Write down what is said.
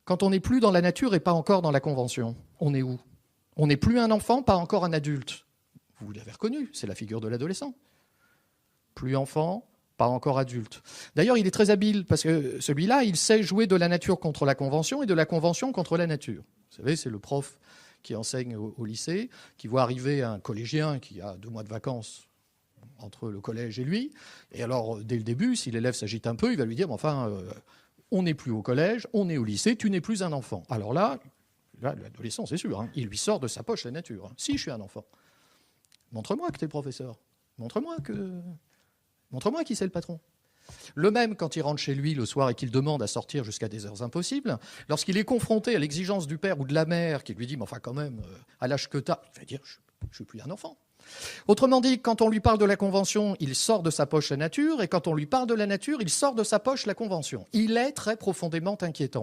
Quand on n'est plus dans la nature et pas encore dans la convention, on est où? On n'est plus un enfant, pas encore un adulte. Vous l'avez reconnu, c'est la figure de l'adolescent. Plus enfant, pas encore adulte. D'ailleurs, il est très habile, parce que celui-là, il sait jouer de la nature contre la convention et de la convention contre la nature. Vous savez, c'est le prof qui enseigne au lycée, qui voit arriver un collégien qui a 2 mois de vacances entre le collège et lui. Et alors, dès le début, si l'élève s'agite un peu, il va lui dire, enfin, on n'est plus au collège, on est au lycée, tu n'es plus un enfant. Alors là, l'adolescent, c'est sûr, hein, il lui sort de sa poche la nature. Si, je suis un enfant. Montre-moi que tu es le professeur. Montre-moi qui c'est le patron. Le même, quand il rentre chez lui le soir et qu'il demande à sortir jusqu'à des heures impossibles, lorsqu'il est confronté à l'exigence du père ou de la mère, qui lui dit, mais enfin quand même, à l'âge que tu as, il va dire, je ne suis plus un enfant. Autrement dit, quand on lui parle de la convention, il sort de sa poche la nature, et quand on lui parle de la nature, il sort de sa poche la convention. Il est très profondément inquiétant.